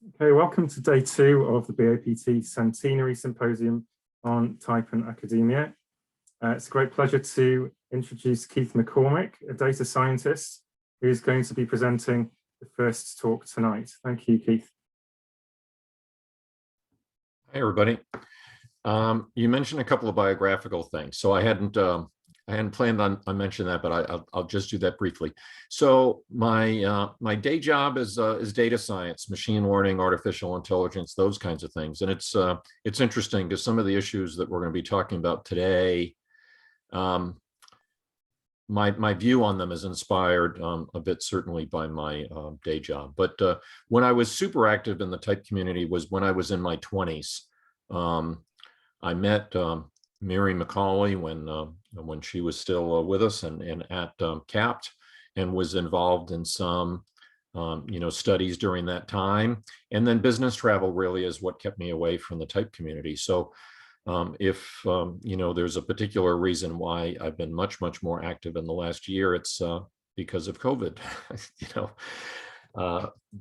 Okay, welcome to day 2 of the BAPT Centenary Symposium on Type and Academia. It's a great pleasure to introduce Keith McCormick, a data scientist who's going to be presenting the first talk tonight. Thank you, Keith. Hey, everybody. You mentioned a couple of biographical things, so I hadn't planned on mentioning that, but I'll just do that briefly. So my day job is data science, machine learning, artificial intelligence, those kinds of things. And it's interesting because some of the issues that we're going to be talking about today, my view on them is inspired a bit certainly by my day job. But when I was super active in the type community was when I was in my 20s. I met Mary McCauley when she was still with us and at CAPT, and was involved in some studies during that time. And then business travel really is what kept me away from the type community. So if there's a particular reason why I've been much more active in the last year, it's because of COVID.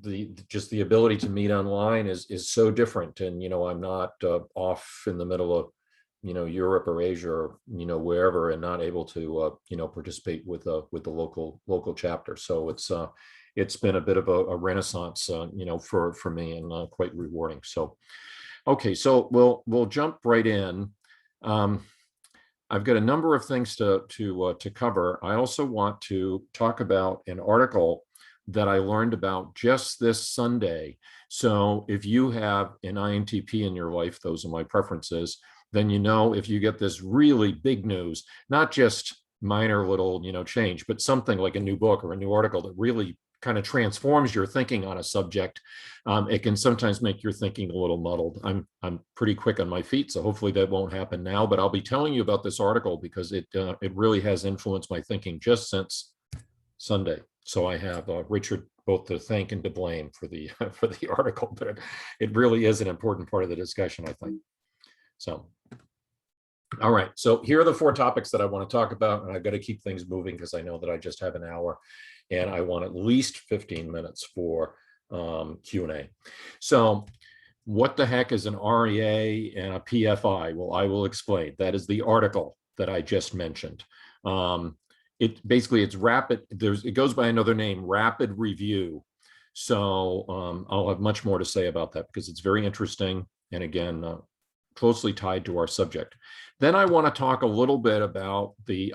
The ability to meet online is so different, and I'm not off in the middle of Europe or Asia or wherever, and not able to participate with the local chapter. So it's been a bit of a renaissance for me, and quite rewarding. So okay, so we'll jump right in. I've got a number of things to cover. I also want to talk about an article that I learned about just this Sunday. So if you have an INTP in your life, those are my preferences, then if you get this really big news, not just minor little change, but something like a new book or a new article that really kind of transforms your thinking on a subject, it can sometimes make your thinking a little muddled. I'm pretty quick on my feet, so hopefully that won't happen now, but I'll be telling you about this article because it really has influenced my thinking just since Sunday. So I have Richard both to thank and to blame for the article, but it really is an important part of the discussion, I think. So, all right. So here are the 4 topics that I want to talk about, and I've got to keep things moving because I know that I just have an hour, and I want at least 15 minutes for Q&A. So what the heck is an REA and a PFI? Well, I will explain. That is the article that I just mentioned. It's rapid. It goes by another name, rapid review. So I'll have much more to say about that because it's very interesting, and again, closely tied to our subject. Then I want to talk a little bit about the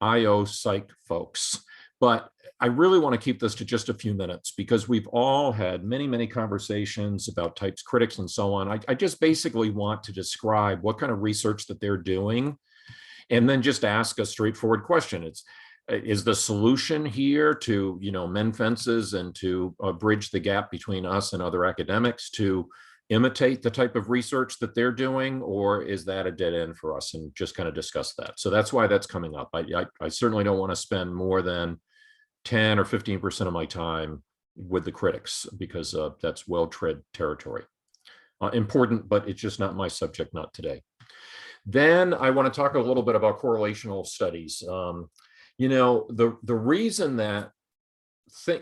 IO psych folks, but I really want to keep this to just a few minutes because we've all had many conversations about types critics and so on. I just basically want to describe what kind of research that they're doing, and then just ask a straightforward question. Is the solution here to mend fences and to bridge the gap between us and other academics to imitate the type of research that they're doing, or is that a dead end for us? And just kind of discuss that. So that's why that's coming up. I certainly don't want to spend more than 10 or 15% of my time with the critics because that's well-tread territory. Important, but it's just not my subject, not today. Then I want to talk a little bit about correlational studies. The reason that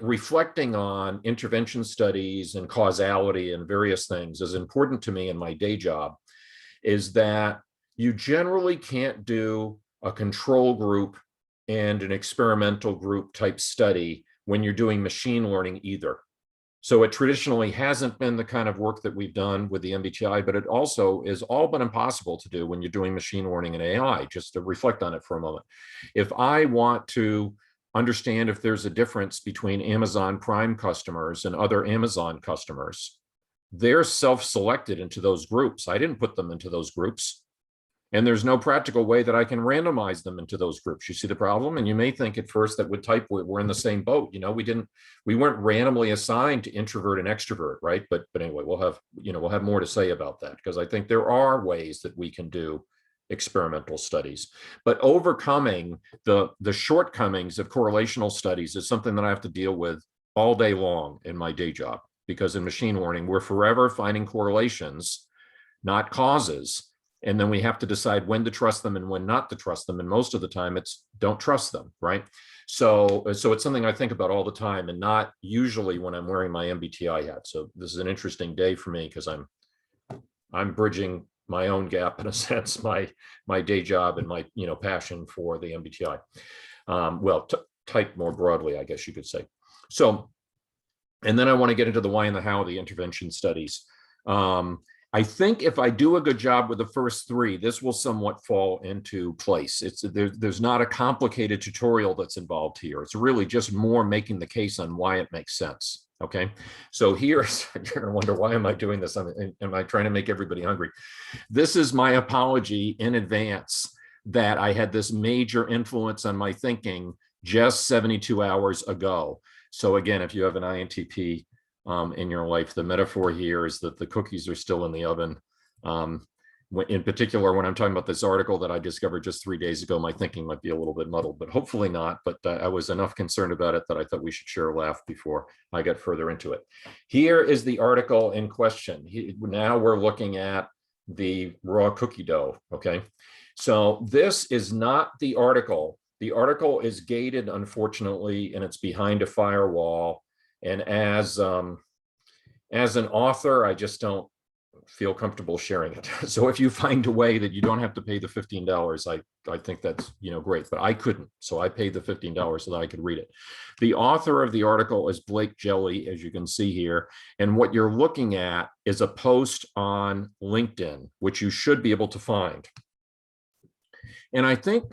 reflecting on intervention studies and causality and various things is important to me in my day job is that you generally can't do a control group and an experimental group type study when you're doing machine learning either. So it traditionally hasn't been the kind of work that we've done with the MBTI, but it also is all but impossible to do when you're doing machine learning and AI, just to reflect on it for a moment. If I want to understand if there's a difference between Amazon Prime customers and other Amazon customers, they're self-selected into those groups. I didn't put them into those groups. And there's no practical way that I can randomize them into those groups. You see the problem? And you may think at first that with type we're in the same boat. We weren't randomly assigned to introvert and extrovert, right? But anyway, we'll have more to say about that because I think there are ways that we can do experimental studies. But overcoming the shortcomings of correlational studies is something that I have to deal with all day long in my day job, because in machine learning, we're forever finding correlations, not causes. And then we have to decide when to trust them and when not to trust them. And most of the time it's don't trust them, right? So it's something I think about all the time, and not usually when I'm wearing my MBTI hat. So this is an interesting day for me because I'm bridging my own gap, in a sense, my day job and my passion for the MBTI. Well, type more broadly, I guess you could say. So, and then I want to get into the why and the how of the intervention studies. I think if I do a good job with the first three, this will somewhat fall into place. There's not a complicated tutorial that's involved here. It's really just more making the case on why it makes sense. Okay, so here's, you're going to wonder, why am I doing this? Am I trying to make everybody hungry? This is my apology in advance that I had this major influence on my thinking just 72 hours ago. So again, if you have an INTP in your life, the metaphor here is that the cookies are still in the oven. In particular, when I'm talking about this article that I discovered just 3 days ago, my thinking might be a little bit muddled, but hopefully not. But I was enough concerned about it that I thought we should share a laugh before I got further into it. Here is the article in question. Now we're looking at the raw cookie dough, okay? So this is not the article. The article is gated, unfortunately, and it's behind a firewall. And as an author, I just don't feel comfortable sharing it. So if you find a way that you don't have to pay the $15, I think that's great, but I couldn't. So I paid the $15 so that I could read it. The author of the article is Blake Jelly, as you can see here. And what you're looking at is a post on LinkedIn, which you should be able to find. And I think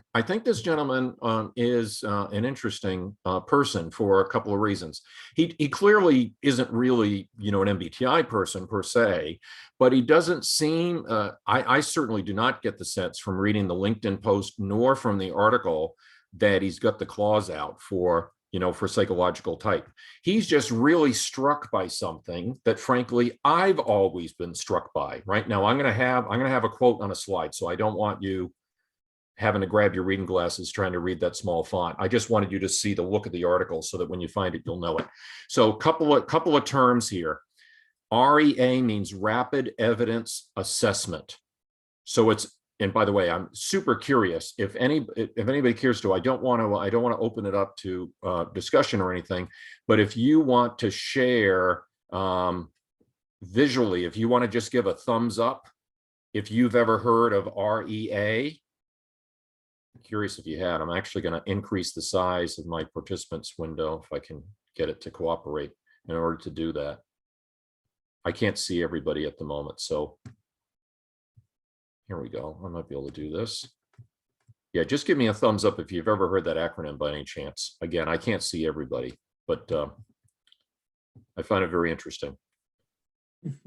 this gentleman is an interesting person for a couple of reasons. He clearly isn't really, an MBTI person per se, but he doesn't seem, I certainly do not get the sense from reading the LinkedIn post nor from the article that he's got the claws out for psychological type. He's just really struck by something that frankly, I've always been struck by. Right now, I'm gonna have a quote on a slide, so I don't want you having to grab your reading glasses trying to read that small font. I just wanted you to see the look of the article so that when you find it, you'll know it. So a couple of terms here. REA means rapid evidence assessment. So and by the way, I'm super curious if anybody cares to, I don't want to open it up to discussion or anything, but if you want to share visually, if you want to just give a thumbs up, if you've ever heard of REA, curious if you had. I'm actually going to increase the size of my participants window if I can get it to cooperate in order to do that. I can't see everybody at the moment, so here we go. I might be able to do this. Yeah, just give me a thumbs up if you've ever heard that acronym by any chance. Again, I can't see everybody, but I find it very interesting.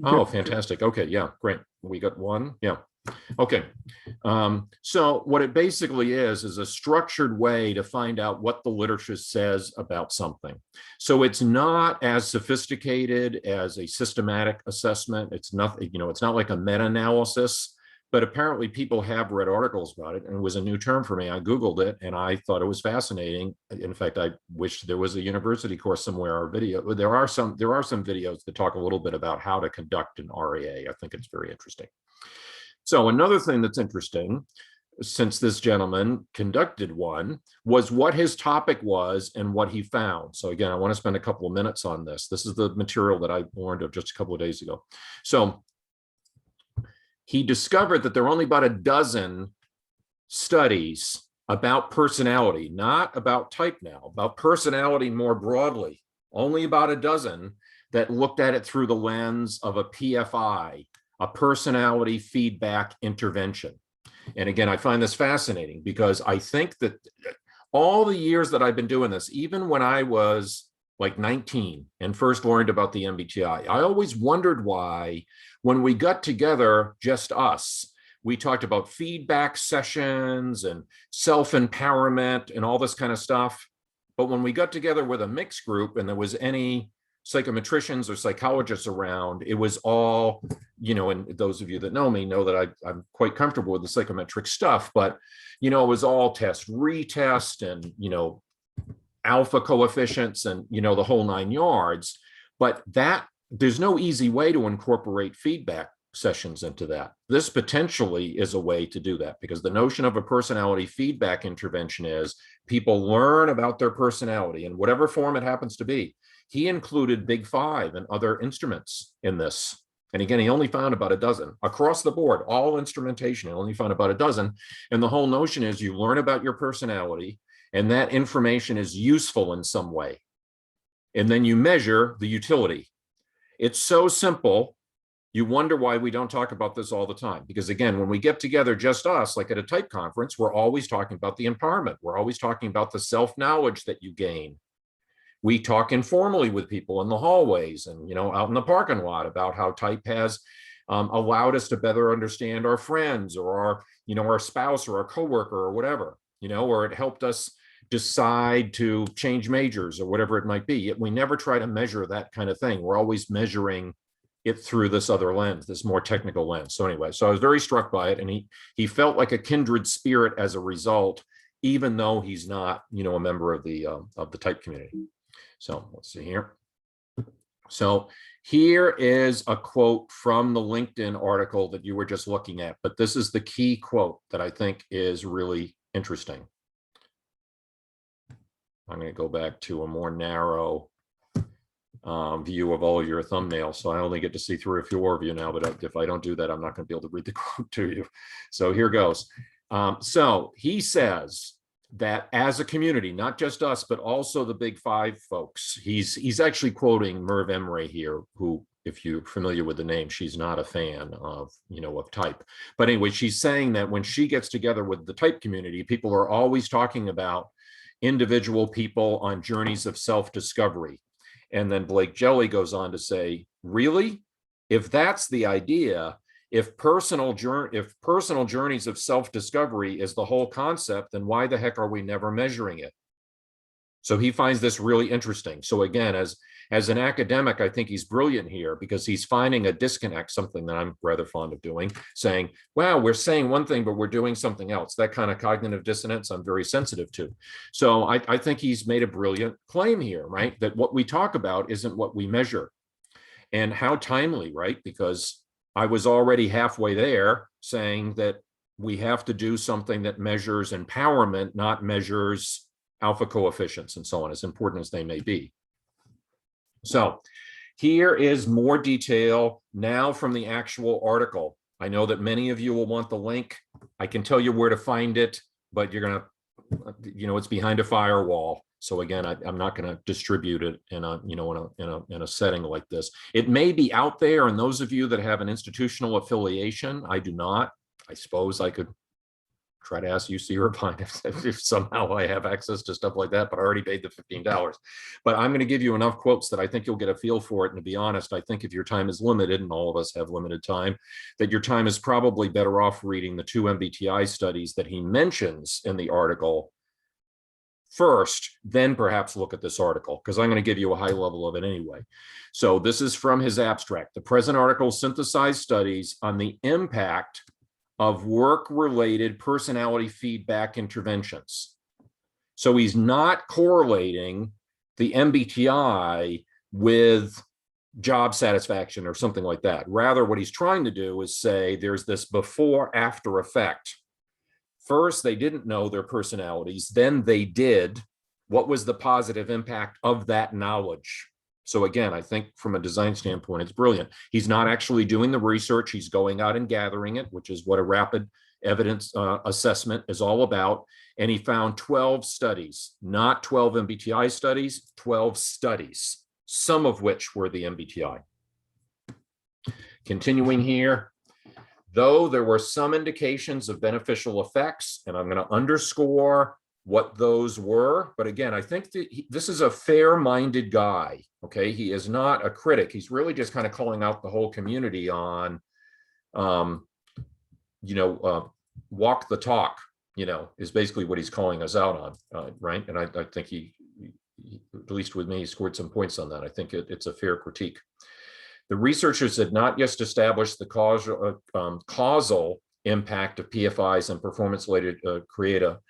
Oh, fantastic. Okay, yeah, great. We got one. Yeah. Okay, so what it basically is a structured way to find out what the literature says about something. So it's not as sophisticated as a systematic assessment. It's not, it's not like a meta-analysis, but apparently people have read articles about it, and it was a new term for me. I Googled it and I thought it was fascinating. In fact, I wish there was a university course somewhere or video. There are some videos that talk a little bit about how to conduct an REA. I think it's very interesting. So another thing that's interesting, since this gentleman conducted one, was what his topic was and what he found. So again, I want to spend a couple of minutes on this. This is the material that I warned of just a couple of days ago. So he discovered that there are only about a dozen studies about personality, not about type now, about personality more broadly, only about a dozen that looked at it through the lens of a PFI, a personality feedback intervention. And again, I find this fascinating because I think that all the years that I've been doing this, even when I was like 19 and first learned about the MBTI, I always wondered why, when we got together, just us, we talked about feedback sessions and self-empowerment and all this kind of stuff. But when we got together with a mixed group and there was any psychometricians or psychologists around, it was all, and those of you that know me know that I'm quite comfortable with the psychometric stuff, but, it was all test, retest, and, alpha coefficients and, the whole 9 yards. But there's no easy way to incorporate feedback sessions into that. This potentially is a way to do that, because the notion of a personality feedback intervention is people learn about their personality in whatever form it happens to be. He included Big Five and other instruments in this. And again, he only found about a dozen across the board, all instrumentation, he only found about a dozen. And the whole notion is you learn about your personality, and that information is useful in some way. And then you measure the utility. It's so simple. You wonder why we don't talk about this all the time. Because again, when we get together, just us, like at a type conference, we're always talking about the empowerment. We're always talking about the self-knowledge that you gain. We talk informally with people in the hallways and, you know, out in the parking lot about how type has allowed us to better understand our friends or our, you know, our spouse or our coworker or whatever, you know, or it helped us decide to change majors or whatever it might be. Yet we never try to measure that kind of thing. We're always measuring it through this other lens, this more technical lens. So anyway, so I was very struck by it, and he felt like a kindred spirit as a result, even though he's not, you know, a member of the type community. So let's see here. So here is a quote from the LinkedIn article that you were just looking at, but this is the key quote that I think is really interesting. I'm going to go back to a more narrow view of all of your thumbnails. So I only get to see 3 or 4 of you now, but if I don't do that, I'm not going to be able to read the quote to you. So here goes. So he says that as a community, not just us, but also the Big Five folks, he's actually quoting Merv Emre here, who, if you're familiar with the name, she's not a fan of, you know, of type. But anyway, she's saying that when she gets together with the type community, people are always talking about individual people on journeys of self-discovery. And then Blake Jelly goes on to say, really? If that's the idea, if personal journeys of self-discovery is the whole concept, then why the heck are we never measuring it? So he finds this really interesting. So again, as an academic, I think he's brilliant here because he's finding a disconnect, something that I'm rather fond of doing, saying, wow, we're saying one thing, but we're doing something else. That kind of cognitive dissonance I'm very sensitive to. So I think he's made a brilliant claim here, right? That what we talk about isn't what we measure. And how timely, right? Because I was already halfway there saying that we have to do something that measures empowerment, not measures alpha coefficients and so on, as important as they may be. So here is more detail now from the actual article. I know that many of you will want the link. I can tell you where to find it, but you're going to, you know, it's behind a firewall. So again, I'm not going to distribute it in a, you know, in a setting like this. It may be out there, and those of you that have an institutional affiliation, I do not. I suppose I could try to ask UC Irvine if somehow I have access to stuff like that, but I already paid the $15. But I'm going to give you enough quotes that I think you'll get a feel for it. And to be honest, I think if your time is limited, and all of us have limited time, that your time is probably better off reading the 2 MBTI studies that he mentions in the article first, then perhaps look at this article, because I'm going to give you a high level of it anyway. So this is from his abstract. The present article synthesized studies on the impact of work-related personality feedback interventions. So he's not correlating the MBTI with job satisfaction or something like that. Rather, what he's trying to do is say there's this before-after effect. First, they didn't know their personalities. Then they did. What was the positive impact of that knowledge? So again, I think from a design standpoint, it's brilliant. He's not actually doing the research. He's going out and gathering it, which is what a rapid evidence assessment is all about. And he found 12 studies, not 12 MBTI studies, 12 studies, some of which were the MBTI. Continuing here, though there were some indications of beneficial effects, and I'm going to underscore what those were. But again, I think that this is a fair-minded guy. Okay, he is not a critic. He's really just kind of calling out the whole community on, you know, walk the talk, you know, is basically what he's calling us out on, right? And I think he, at least with me, he scored some points on that. I think it's a fair critique. The researchers had not yet established the causal impact of PFIs and performance-related creata.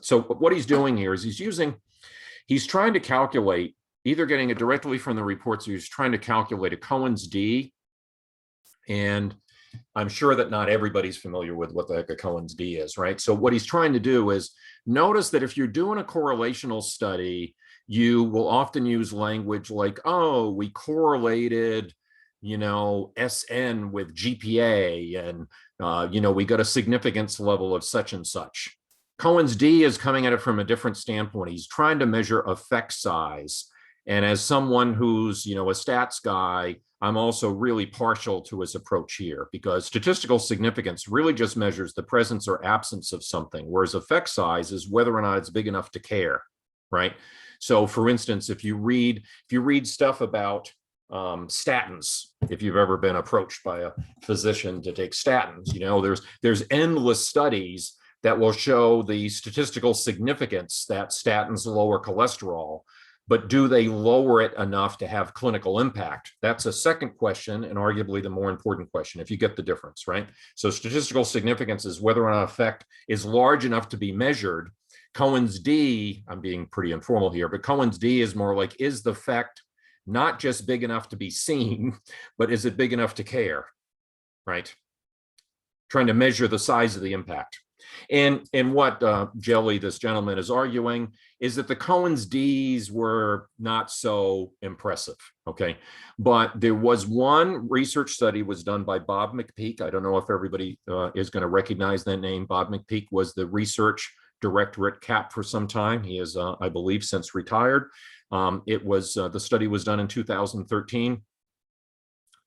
So what he's doing here is he's trying to calculate, either getting it directly from the reports, or he's trying to calculate a Cohens D. And I'm sure that not everybody's familiar with what the heck a Cohens D is, right? So what he's trying to do is notice that if you're doing a correlational study, you will often use language like, oh, we correlated, SN with GPA, and, we got a significance level of such and such. Cohens D is coming at it from a different standpoint. He's trying to measure effect size. And as someone who's, a stats guy, I'm also really partial to his approach here, because statistical significance really just measures the presence or absence of something, whereas effect size is whether or not it's big enough to care, right? So for instance, if you read stuff about statins, if you've ever been approached by a physician to take statins, there's endless studies that will show the statistical significance that statins lower cholesterol. But do they lower it enough to have clinical impact? That's a second question, and arguably the more important question, if you get the difference, right? So statistical significance is whether an effect is large enough to be measured. Cohens D, I'm being pretty informal here, but Cohens D is more like, is the effect not just big enough to be seen, but is it big enough to care, right? Trying to measure the size of the impact. And what Jelly, this gentleman, is arguing is that the Cohens Ds were not so impressive, okay? But there was one research study was done by Bob McPeak. I don't know if everybody is going to recognize that name. Bob McPeak was the research director at CAPT for some time. He is, I believe, since retired. The study was done in 2013.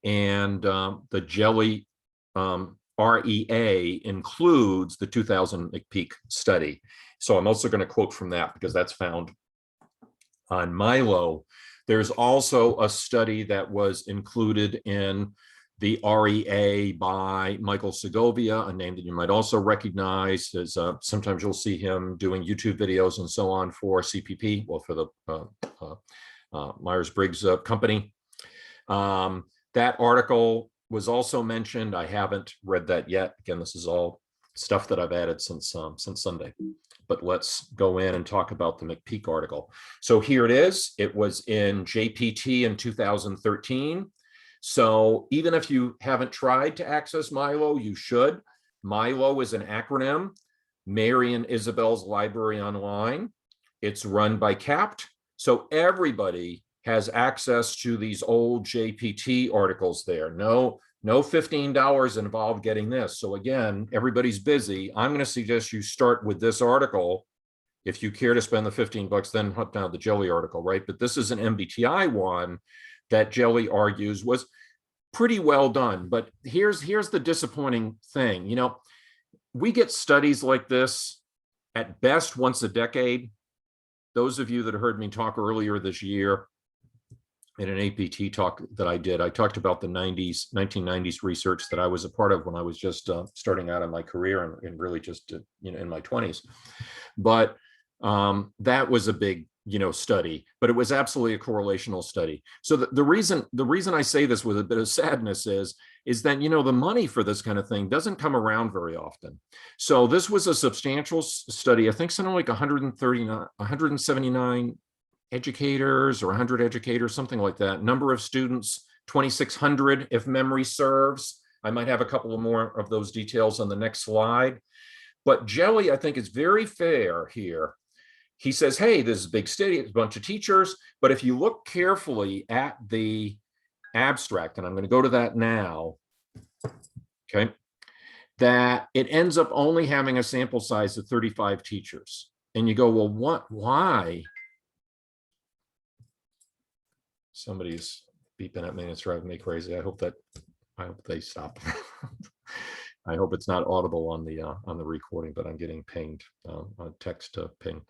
And the Jelly REA includes the 2000 McPeak study. So I'm also going to quote from that because that's found on Milo. There's also a study that was included in the REA by Michael Segovia, a name that you might also recognize, as sometimes you'll see him doing YouTube videos and so on for CPP, well, for the Myers-Briggs company. That article was also mentioned. I haven't read that yet. Again, this is all stuff that I've added since Sunday. But let's go in and talk about the McPeak article. So here it is. It was in JPT in 2013. So even if you haven't tried to access Milo, you should. Milo is an acronym, Mary and Isabel's Library Online. It's run by CAPT. So everybody has access to these old JPT articles there. No $15 involved getting this. So again, everybody's busy. I'm going to suggest you start with this article. If you care to spend the $15, then hunt down the Jelly article, right? But this is an MBTI one that Jelly argues was pretty well done. But here's the disappointing thing. We get studies like this at best once a decade. Those of you that heard me talk earlier this year in an APT talk that I did, I talked about the 1990s research that I was a part of when I was just starting out in my career and really just, in my 20s. But that was a big, study, but it was absolutely a correlational study. So the reason I say this with a bit of sadness is that, the money for this kind of thing doesn't come around very often. So this was a substantial study. I think something like 179 educators or 100 educators, something like that. Number of students, 2,600, if memory serves. I might have a couple of more of those details on the next slide. But Jelly, I think, is very fair here. He says, hey, this is a big study, it's a bunch of teachers. But if you look carefully at the abstract, and I'm going to go to that now, okay, that it ends up only having a sample size of 35 teachers. And you go, well, why? Somebody's beeping at me and it's driving me crazy. I hope they stop. I hope it's not audible on the recording, but I'm getting pinged, text to ping.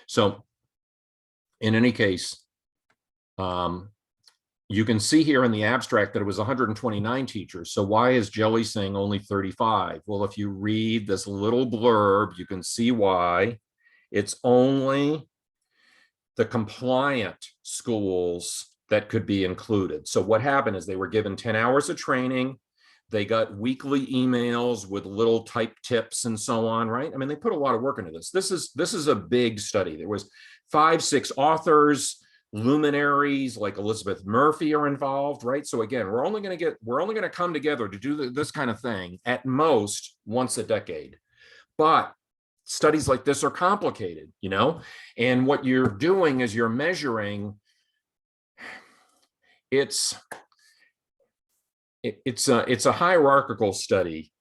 So in any case, you can see here in the abstract that it was 129 teachers. So why is Jelly saying only 35? Well, if you read this little blurb, you can see why. It's only the compliant schools that could be included. So what happened is they were given 10 hours of training. They got weekly emails with little type tips and so on, right? I mean, they put a lot of work into this. This is a big study. There was 5-6 authors. luminaries like Elizabeth Murphy are involved, right? So again, we're only going to come together to do this kind of thing at most once a decade. But studies like this are complicated, you know, and what you're doing is you're measuring. It's a hierarchical study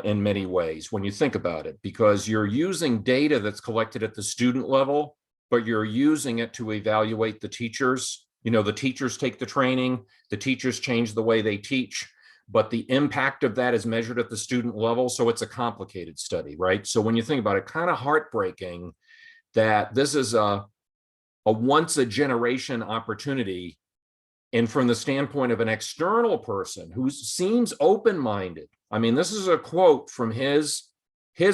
in many ways when you think about it, because you're using data that's collected at the student level, but you're using it to evaluate the teachers. You know, the teachers take the training, the teachers change the way they teach, but the impact of that is measured at the student level. So it's a complicated study, right? So when you think about it, kind of heartbreaking that this is a once a generation opportunity. And from the standpoint of an external person who seems open-minded, I mean, this is a quote from his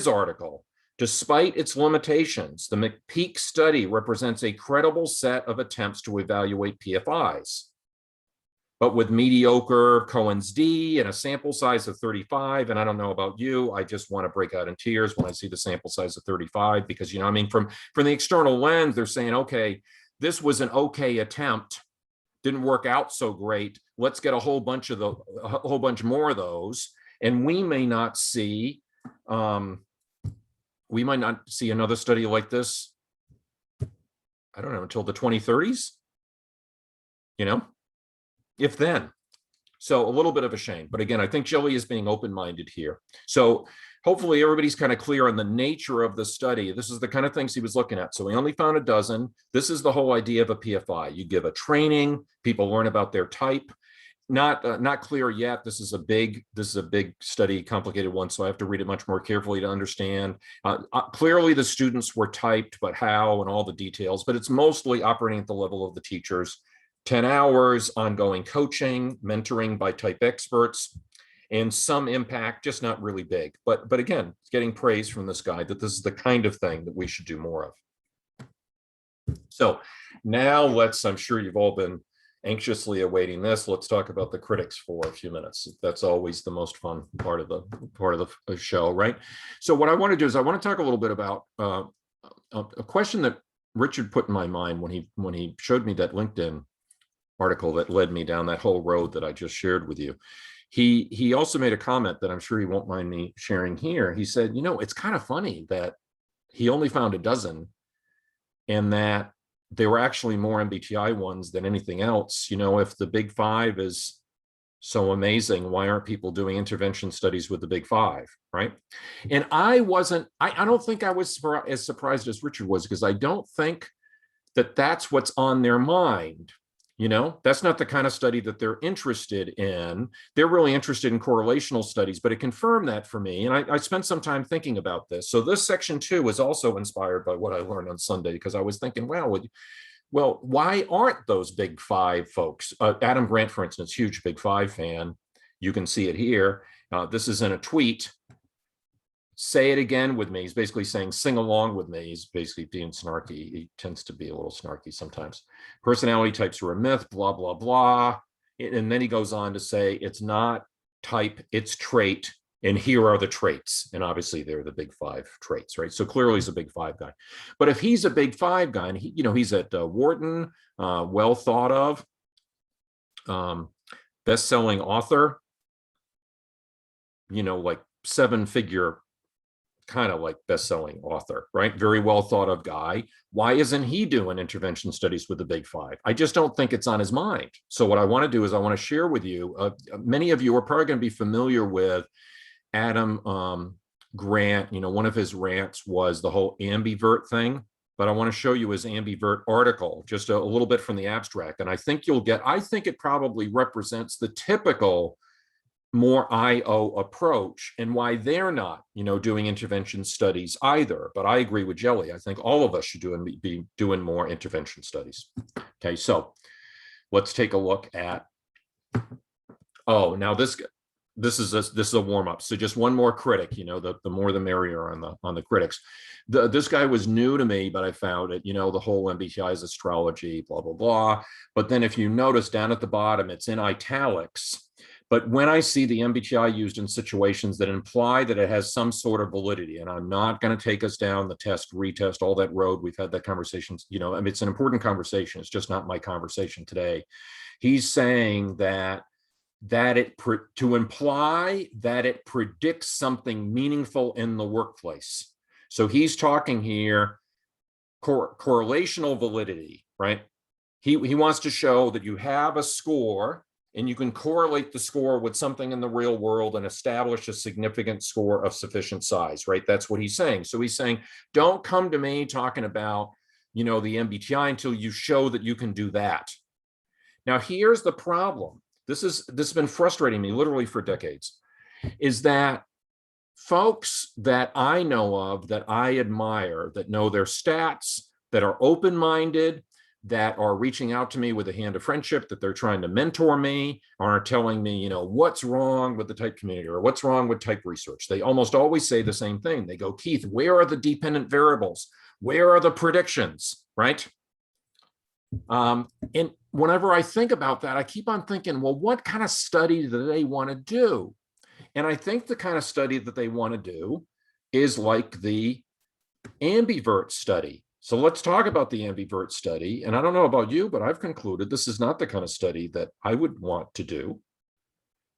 article. Despite its limitations, the McPeak study represents a credible set of attempts to evaluate PFIs. But with mediocre Cohens D and a sample size of 35, and I don't know about you, I just want to break out in tears when I see the sample size of 35, because, you know, I mean, from the external lens, they're saying, okay, this was an okay attempt, didn't work out so great. Let's get a whole bunch more of those, and we may not see another study like this, I don't know, until the 2030s, you know, if then. So a little bit of a shame, but again, I think Jelly is being open-minded here. So hopefully everybody's kind of clear on the nature of the study. This is the kind of things he was looking at. So we only found a dozen. This is the whole idea of a PFI. You give a training, people learn about their type. Not clear yet. This is a big study, complicated one, so I have to read it much more carefully to understand. Clearly the students were typed, but how and all the details, but it's mostly operating at the level of the teachers. 10 hours, ongoing coaching, mentoring by type experts, and some impact, just not really big. But again, getting praise from this guy that this is the kind of thing that we should do more of. So now I'm sure you've all been anxiously awaiting this. Let's talk about the critics for a few minutes. That's always the most fun part of the show, right? So what I want to do is I want to talk a little bit about a question that Richard put in my mind when he showed me that LinkedIn article that led me down that whole road that I just shared with you. He also made a comment that I'm sure he won't mind me sharing here. He said, you know, it's kind of funny that he only found a dozen and that they were actually more MBTI ones than anything else. You know, if the big five is so amazing, why aren't people doing intervention studies with the big five, right? And I don't think I was as surprised as Richard was, because I don't think that that's what's on their mind. You know, that's not the kind of study that they're interested in. They're really interested in correlational studies, but it confirmed that for me. And I spent some time thinking about this. So this section 2 was also inspired by what I learned on Sunday, because I was thinking, well, why aren't those big five folks? Adam Grant, for instance, huge big five fan. You can see it here. This is in a tweet. Say it again with me. He's basically saying, sing along with me. He's basically being snarky. He tends to be a little snarky sometimes. Personality types are a myth, blah, blah, blah. And then he goes on to say, it's not type, it's trait. And here are the traits. And obviously they're the big five traits, right? So clearly he's a big five guy. But if he's a big five guy, and he's at Wharton, well thought of, best-selling author, like 7-figure kind of like best-selling author, right? Very well thought of guy. Why isn't he doing intervention studies with the big five? I just don't think it's on his mind. So what I want to do is I want to share with you, many of you are probably going to be familiar with Adam Grant. One of his rants was the whole ambivert thing, but I want to show you his ambivert article, just a little bit from the abstract. And I think it probably represents the typical more IO approach and why they're not, doing intervention studies either. But I agree with Jelly. I think all of us should be doing more intervention studies. Okay, so let's take a look at, now this is a warm-up. So just one more critic, the more the merrier on the critics. This guy was new to me, but I found it, the whole MBTI is astrology, blah, blah, blah. But then if you notice down at the bottom, it's in italics. But when I see the MBTI used in situations that imply that it has some sort of validity, and I'm not going to take us down the test, retest, all that road. We've had that conversation, I mean, it's an important conversation. It's just not my conversation today. He's saying that to imply that it predicts something meaningful in the workplace. So he's talking here correlational validity, right? He wants to show that you have a score and you can correlate the score with something in the real world and establish a significant score of sufficient size, right? That's what he's saying. So he's saying, don't come to me talking about, the MBTI until you show that you can do that. Now, here's the problem. This has been frustrating me literally for decades, is that folks that I know of, that I admire, that know their stats, that are open-minded, that are reaching out to me with a hand of friendship, that they're trying to mentor me, or are telling me, what's wrong with the type community or what's wrong with type research. They almost always say the same thing. They go, Keith, where are the dependent variables? Where are the predictions, right? And whenever I think about that, I keep on thinking, well, what kind of study do they want to do? And I think the kind of study that they want to do is like the Ambivert study. So let's talk about the Ambivert study. And I don't know about you, but I've concluded this is not the kind of study that I would want to do,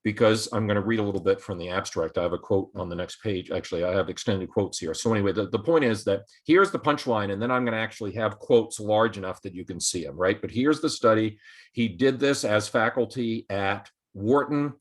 because I'm going to read a little bit from the abstract. I have a quote on the next page. Actually, I have extended quotes here. So anyway, the point is that here's the punchline, and then I'm going to actually have quotes large enough that you can see them, right? But here's the study. He did this as faculty at Wharton,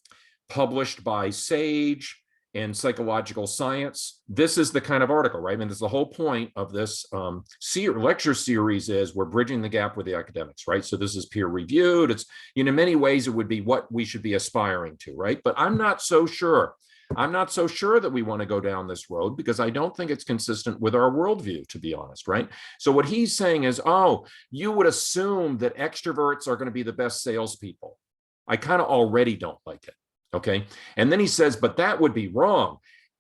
published by Sage in Psychological Science. This is the kind of article, right? I mean, that's the whole point of this lecture series, is we're bridging the gap with the academics, right? So this is peer reviewed. It's, in many ways, it would be what we should be aspiring to, right? But I'm not so sure. I'm not so sure that we want to go down this road, because I don't think it's consistent with our worldview, to be honest, right? So what he's saying is, oh, you would assume that extroverts are going to be the best salespeople. I kind of already don't like it. Okay. And then he says, but that would be wrong.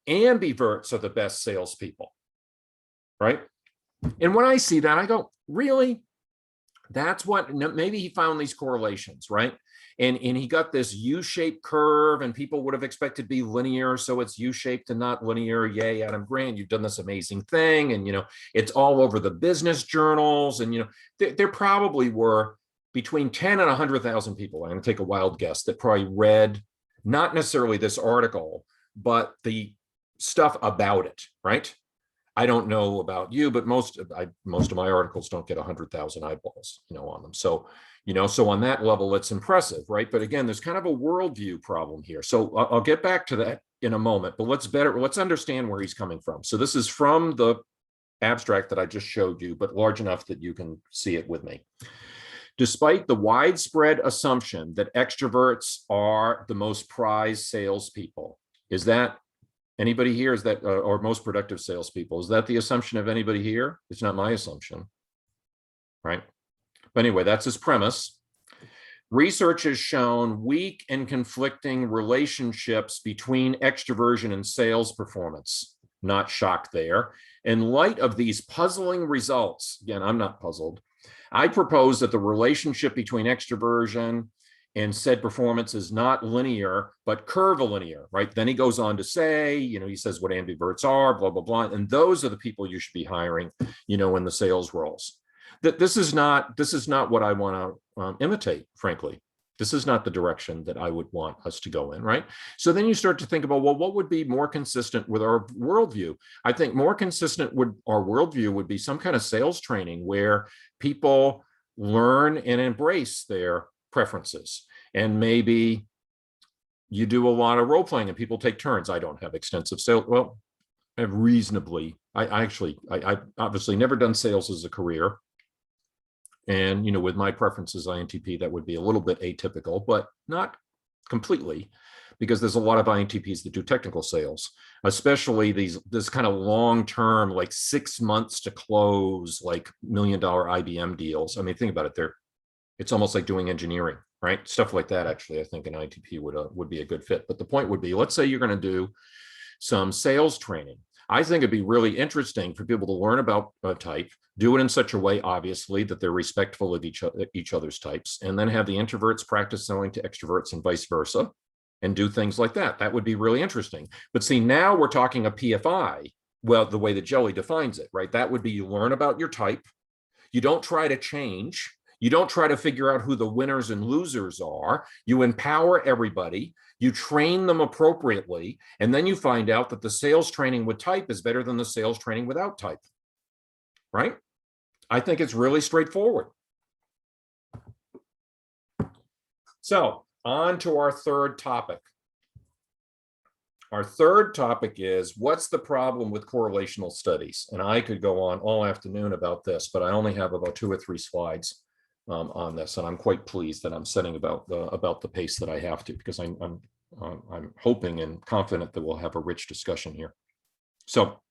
Ambiverts are the best salespeople, right? And when I see that, I go, really? That's what, maybe he found these correlations, right? And he got this U-shaped curve, and people would have expected to be linear. So it's U-shaped and not linear. Yay, Adam Grant, you've done this amazing thing. And, it's all over the business journals. And, there probably were between 10 and 100,000 people, I'm going to take a wild guess, that probably read not necessarily this article, but the stuff about it, right? I don't know about you, but most of my articles don't get 100,000 eyeballs, on them. So, so on that level, it's impressive, right? But again, there's kind of a worldview problem here. So I'll get back to that in a moment, but let's understand where he's coming from. So this is from the abstract that I just showed you, but large enough that you can see it with me. Despite the widespread assumption that extroverts are the most prized salespeople, is that anybody here? Is that, or most productive salespeople? Is that the assumption of anybody here? It's not my assumption, right? But anyway, that's his premise. Research has shown weak and conflicting relationships between extroversion and sales performance. Not shocked there. In light of these puzzling results, again, I'm not puzzled, I propose that the relationship between extroversion and said performance is not linear, but curvilinear, right? Then he goes on to say, he says what ambiverts are, blah, blah, blah. And those are the people you should be hiring, in the sales roles. This is not what I want to imitate, frankly. This is not the direction that I would want us to go in, right? So then you start to think about, well, what would be more consistent with our worldview? I think more consistent with our worldview would be some kind of sales training where people learn and embrace their preferences. And maybe you do a lot of role playing and people take turns. I don't have extensive sales. Well, I have reasonably, I've obviously never done sales as a career. And, with my preferences, INTP, that would be a little bit atypical, but not completely, because there's a lot of INTPs that do technical sales, especially this kind of long-term, like 6 months to close, like $1 million IBM deals. I mean, think about it. It's almost like doing engineering, right? Stuff like that. Actually, I think an INTP would be a good fit. But the point would be, let's say you're going to do some sales training. I think it'd be really interesting for people to learn about a type, do it in such a way, obviously, that they're respectful of each other's types, and then have the introverts practice selling to extroverts and vice versa. and do things like that. That would be really interesting. But see, now we're talking a PFI, well, the way that Jelly defines it, right? That would be you learn about your type. You don't try to change. You don't try to figure out who the winners and losers are. You empower everybody. You train them appropriately. And then you find out that the sales training with type is better than the sales training without type, right? I think it's really straightforward. So on to our third topic. Our third topic is, what's the problem with correlational studies? And I could go on all afternoon about this, but I only have about 2 or 3 slides on this, and I'm quite pleased that I'm setting about the pace that I have to, because I'm hoping and confident that we'll have a rich discussion here. So,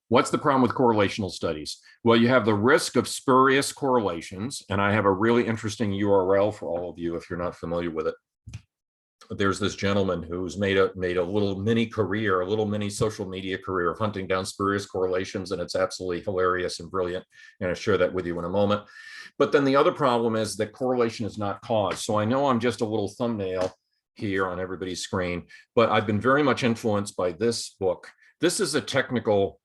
what's the problem with correlational studies? Well, you have the risk of spurious correlations, and I have a really interesting URL for all of you if you're not familiar with it. There's this gentleman who's made a little mini career, a little mini social media career of hunting down spurious correlations, and it's absolutely hilarious and brilliant. And I'll share that with you in a moment. But then the other problem is that correlation is not cause. So I know I'm just a little thumbnail here on everybody's screen, but I've been very much influenced by this book. This is a technical,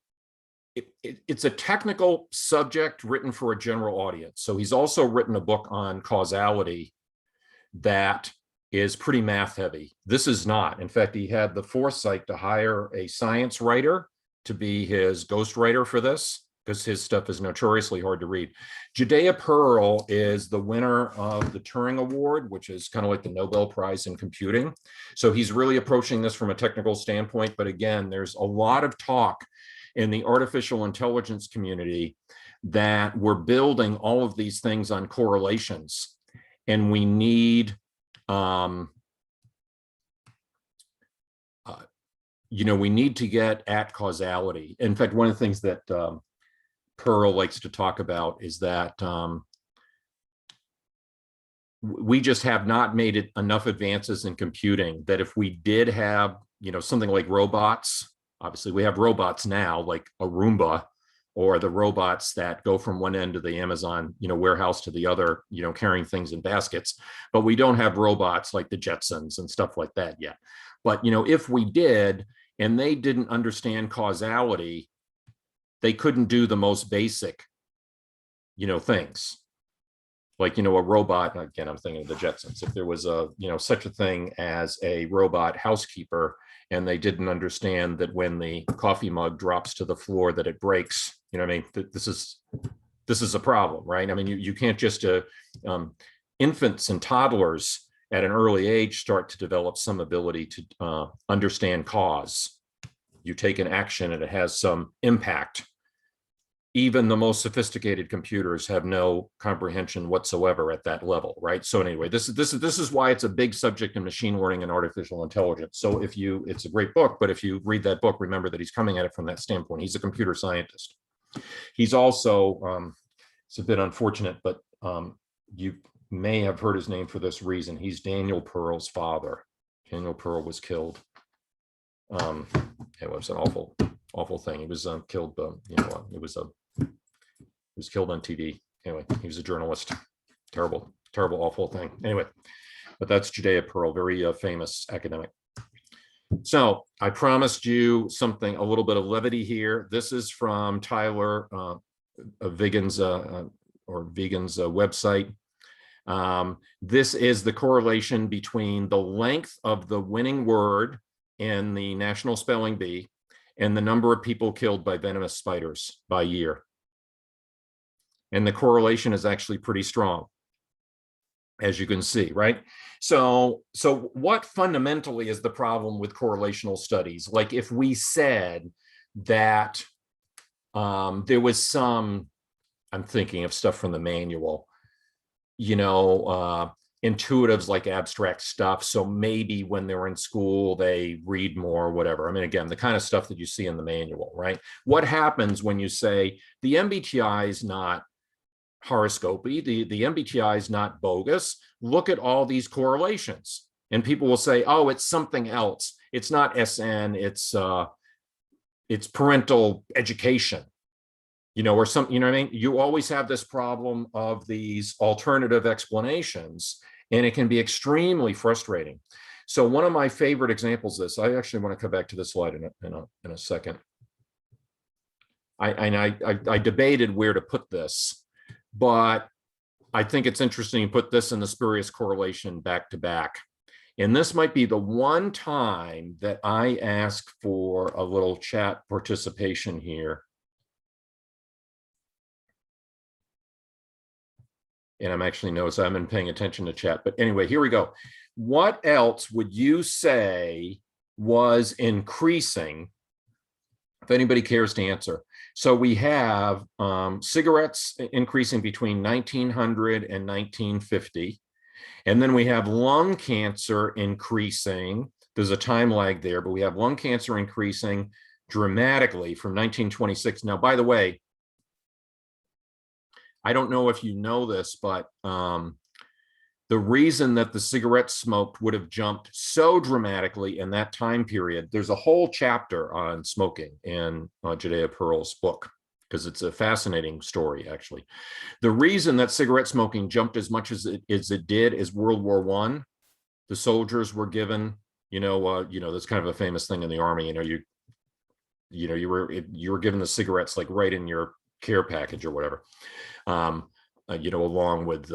it's a technical subject written for a general audience. So he's also written a book on causality that is pretty math heavy. This is not. In fact, he had the foresight to hire a science writer to be his ghostwriter for this, because his stuff is notoriously hard to read. Judea Pearl is the winner of the Turing Award, which is kind of like the Nobel Prize in computing. So he's really approaching this from a technical standpoint. But again, there's a lot of talk in the artificial intelligence community that we're building all of these things on correlations, and we need we need to get at causality. In fact, one of the things that Pearl likes to talk about is that we just have not made it enough advances in computing that if we did have, something like robots, obviously we have robots now, like a Roomba, or the robots that go from one end of the Amazon, warehouse to the other, carrying things in baskets. But we don't have robots like the Jetsons and stuff like that yet. But, if we did, and they didn't understand causality, they couldn't do the most basic, things. Like, a robot, again, I'm thinking of the Jetsons. If there was such a thing as a robot housekeeper, and they didn't understand that when the coffee mug drops to the floor that it breaks, this is a problem, right? I mean, you can't just, infants and toddlers at an early age start to develop some ability to understand cause. You take an action and it has some impact. Even the most sophisticated computers have no comprehension whatsoever at that level, right? So anyway, this is why it's a big subject in machine learning and artificial intelligence. So it's a great book, but if you read that book, remember that he's coming at it from that standpoint. He's a computer scientist. He's also, it's a bit unfortunate, but you may have heard his name for this reason. He's Daniel Pearl's father. Daniel Pearl was killed. It was an awful thing. He was killed. He was killed on TV. Anyway, he was a journalist. Terrible, awful thing. Anyway, but that's Judea Pearl, very famous academic. So I promised you something, a little bit of levity here. This is from Tyler Vigen's website. This is the correlation between the length of the winning word in the National Spelling Bee and the number of people killed by venomous spiders by year. And the correlation is actually pretty strong, as you can see, right? So what fundamentally is the problem with correlational studies? Like if we said that there was some, I'm thinking of stuff from the manual, intuitives like abstract stuff. So maybe when they're in school, they read more, whatever. I mean, again, the kind of stuff that you see in the manual, right? What happens when you say the MBTI is not horoscopy, the MBTI is not bogus? Look at all these correlations. And people will say, oh, it's something else. It's not SN, it's parental education. Or something, you know what I mean? You always have this problem of these alternative explanations. And it can be extremely frustrating. So one of my favorite examples of this, I actually want to come back to this slide in a second. I debated where to put this, but I think it's interesting to put this in the spurious correlation back to back. And this might be the one time that I ask for a little chat participation here. And I'm actually noticing I've been paying attention to chat, but anyway, here we go. What else would you say was increasing, if anybody cares to answer? So we have cigarettes increasing between 1900 and 1950. And then we have lung cancer increasing. There's a time lag there, but we have lung cancer increasing dramatically from 1926. Now, by the way, I don't know if you know this, but the reason that the cigarettes smoked would have jumped so dramatically in that time period, there's a whole chapter on smoking in Judea Pearl's book, because it's a fascinating story, actually. The reason that cigarette smoking jumped as much as it did is World War I. The soldiers were given, that's kind of a famous thing in the Army. You were given the cigarettes like right in your care package or whatever, along with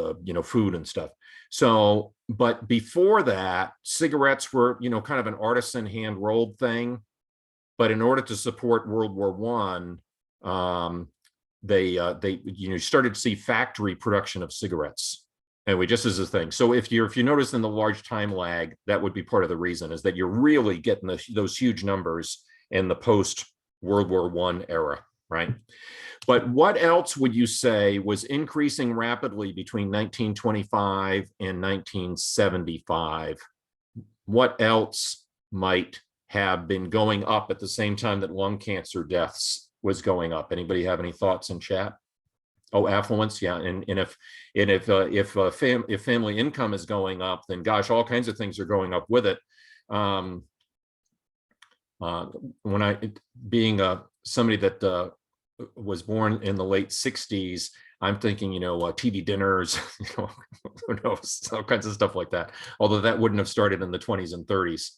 food and stuff. So, but before that, cigarettes were kind of an artisan hand rolled thing. But in order to support World War I, they started to see factory production of cigarettes. Anyway, just as a thing. So if you notice in the large time lag, that would be part of the reason, is that you're really getting those huge numbers in the post World War I era, right? But what else would you say was increasing rapidly between 1925 and 1975? What else might have been going up at the same time that lung cancer deaths was going up? Anybody have any thoughts in chat? Oh, affluence, yeah. And if family income is going up, then gosh, all kinds of things are going up with it. Being somebody that was born in the late 60s, I'm thinking, TV dinners, who knows, all kinds of stuff like that. Although that wouldn't have started in the 20s and 30s.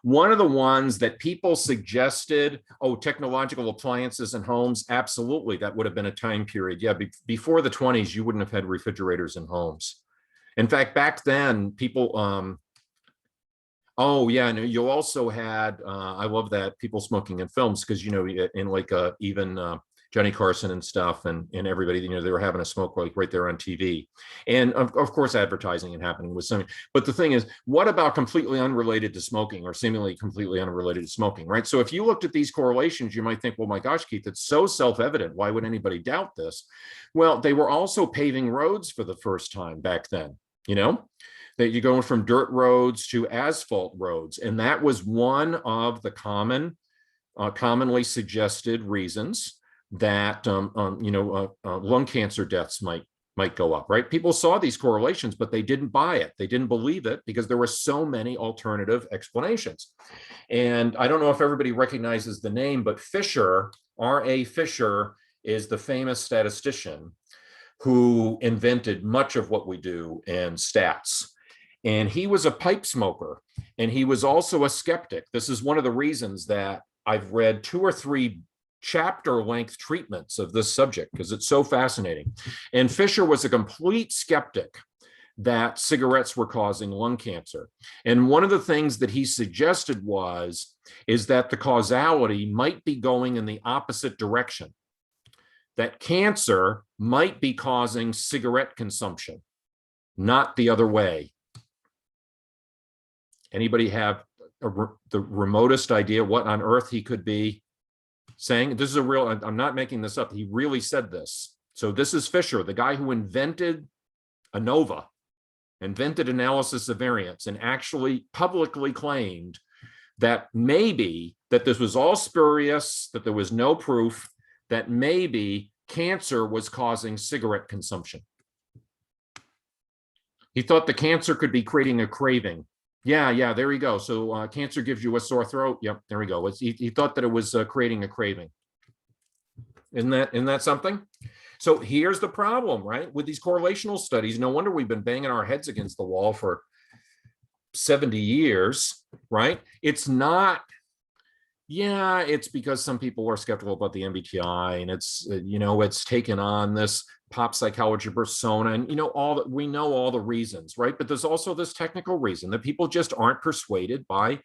One of the ones that people suggested, technological appliances in homes, absolutely, that would have been a time period. Yeah, before the 20s, you wouldn't have had refrigerators in homes. In fact, back then, people, you also had, I love that, people smoking in films, because, in like even Johnny Carson and stuff, and everybody, they were having a smoke right there on TV. And of course, advertising and happening with something. But the thing is, what about completely unrelated to smoking, or seemingly completely unrelated to smoking, right? So if you looked at these correlations, you might think, well, my gosh, Keith, it's so self-evident. Why would anybody doubt this? Well, they were also paving roads for the first time back then, that you're going from dirt roads to asphalt roads. And that was one of the commonly suggested reasons that lung cancer deaths might go up, right? People saw these correlations, but they didn't buy it. They didn't believe it because there were so many alternative explanations. And I don't know if everybody recognizes the name, but Fisher, R.A. Fisher, is the famous statistician who invented much of what we do in stats. And he was a pipe smoker, and he was also a skeptic. This is one of the reasons that I've read 2 or 3 chapter-length treatments of this subject, because it's so fascinating. And Fisher was a complete skeptic that cigarettes were causing lung cancer. And one of the things that he suggested is that the causality might be going in the opposite direction, that cancer might be causing cigarette consumption, not the other way. Anybody have the remotest idea what on earth he could be saying? This is I'm not making this up. He really said this. So this is Fisher, the guy who invented ANOVA, invented analysis of variance, and actually publicly claimed that maybe that this was all spurious, that there was no proof, that maybe cancer was causing cigarette consumption. He thought the cancer could be creating a craving. Yeah, there we go. So cancer gives you a sore throat. Yep, there we go. He thought that it was creating a craving. Isn't that something? So here's the problem, right? With these correlational studies, no wonder we've been banging our heads against the wall for 70 years, right? It's not, yeah, it's because some people are skeptical about the MBTI, and it's, it's taken on this pop psychology persona, and, we know all the reasons, right? But there's also this technical reason that people just aren't persuaded by,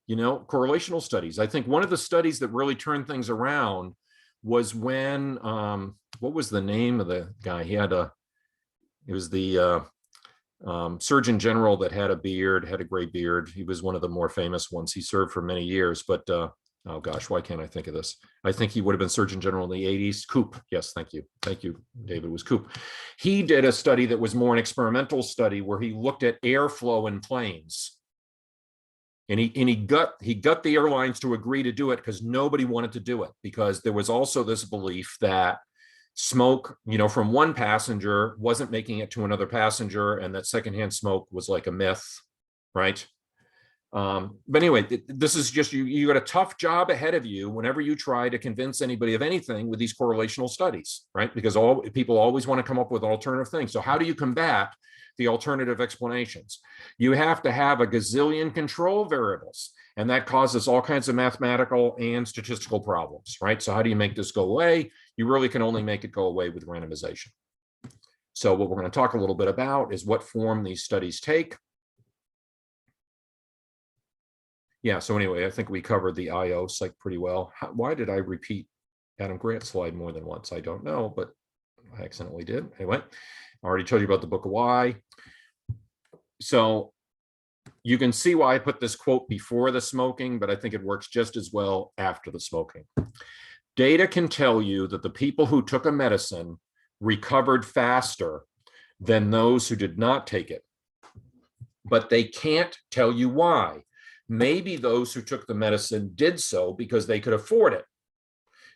correlational studies. I think one of the studies that really turned things around was when, what was the name of the guy? It was the Surgeon General that had a gray beard. He was one of the more famous ones. He served for many years, but oh gosh, why can't I think of this? I think he would have been Surgeon General in the 80s. Koop. Yes, thank you. Thank you, David. It was Koop. He did a study that was more an experimental study where he looked at airflow in planes. And he got the airlines to agree to do it because nobody wanted to do it, because there was also this belief that smoke, from one passenger wasn't making it to another passenger, and that secondhand smoke was like a myth, right? But anyway, this is just, you got a tough job ahead of you whenever you try to convince anybody of anything with these correlational studies, right? Because people always want to come up with alternative things. So how do you combat the alternative explanations? You have to have a gazillion control variables, and that causes all kinds of mathematical and statistical problems, right? So how do you make this go away? You really can only make it go away with randomization. So what we're going to talk a little bit about is what form these studies take. Yeah, so anyway, I think we covered the IO psych pretty well. Why did I repeat Adam Grant's slide more than once? I don't know, but I accidentally did. Anyway, I already told you about the book of why. So you can see why I put this quote before the smoking, but I think it works just as well after the smoking. Data can tell you that the people who took a medicine recovered faster than those who did not take it, but they can't tell you why. Maybe those who took the medicine did so because they could afford it.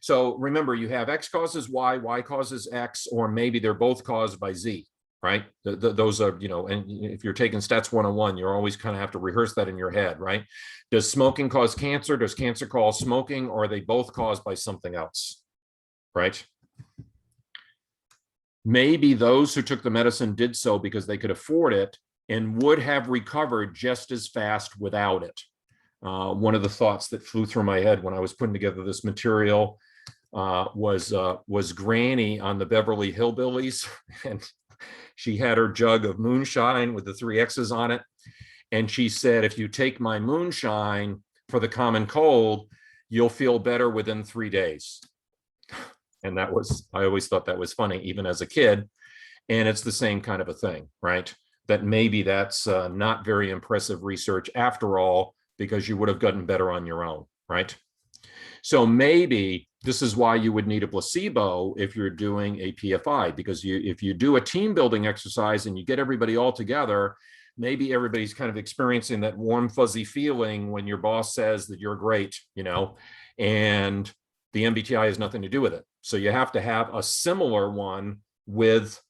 So remember, you have X causes Y, Y causes X, or maybe they're both caused by Z, right? Those are, and if you're taking Stats 101, you're always kind of have to rehearse that in your head, right? Does smoking cause cancer? Does cancer cause smoking? Or are they both caused by something else, right? Maybe those who took the medicine did so because they could afford it and would have recovered just as fast without it. One of the thoughts that flew through my head when I was putting together this material was Granny on the Beverly Hillbillies, and she had her jug of moonshine with the 3 X's on it, and she said, "If you take my moonshine for the common cold, you'll feel better within 3 days." And I always thought that was funny, even as a kid. And it's the same kind of a thing, right? That maybe that's not very impressive research after all, because you would have gotten better on your own, right? So maybe this is why you would need a placebo if you're doing a PFI, because if you do a team building exercise and you get everybody all together, maybe everybody's kind of experiencing that warm, fuzzy feeling when your boss says that you're great, and the MBTI has nothing to do with it. So you have to have a similar one with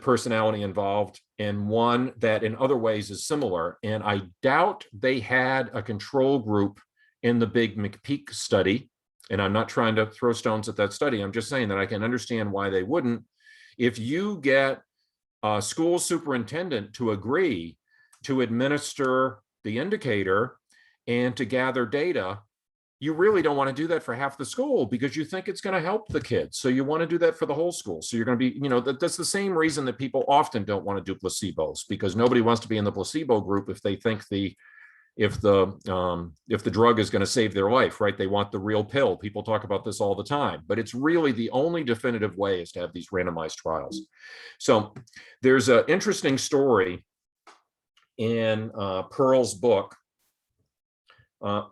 personality involved, and one that in other ways is similar. And I doubt they had a control group in the big McPeak study. And I'm not trying to throw stones at that study. I'm just saying that I can understand why they wouldn't. If you get a school superintendent to agree to administer the indicator and to gather data, you really don't want to do that for half the school because you think it's going to help the kids. So you want to do that for the whole school. So you're going to be, that's the same reason that people often don't want to do placebos, because nobody wants to be in the placebo group if they think if the drug is going to save their life, right? They want the real pill. People talk about this all the time, but it's really the only definitive way is to have these randomized trials. So there's an interesting story in Pearl's book.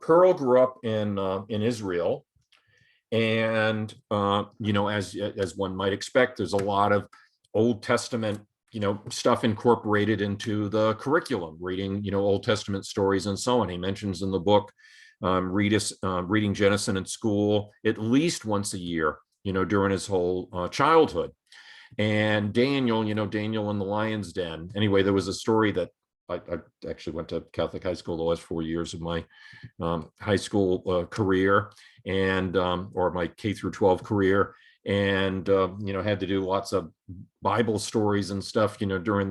Pearl grew up in Israel, and as one might expect, there's a lot of Old Testament stuff incorporated into the curriculum, reading Old Testament stories and so on. He mentions in the book reading Genesis in school at least once a year, during his whole childhood. And Daniel, Daniel in the lion's den. Anyway, there was a story that I actually went to Catholic high school the last 4 years of my high school career, and or my K through 12 career. and had to do lots of Bible stories and stuff, during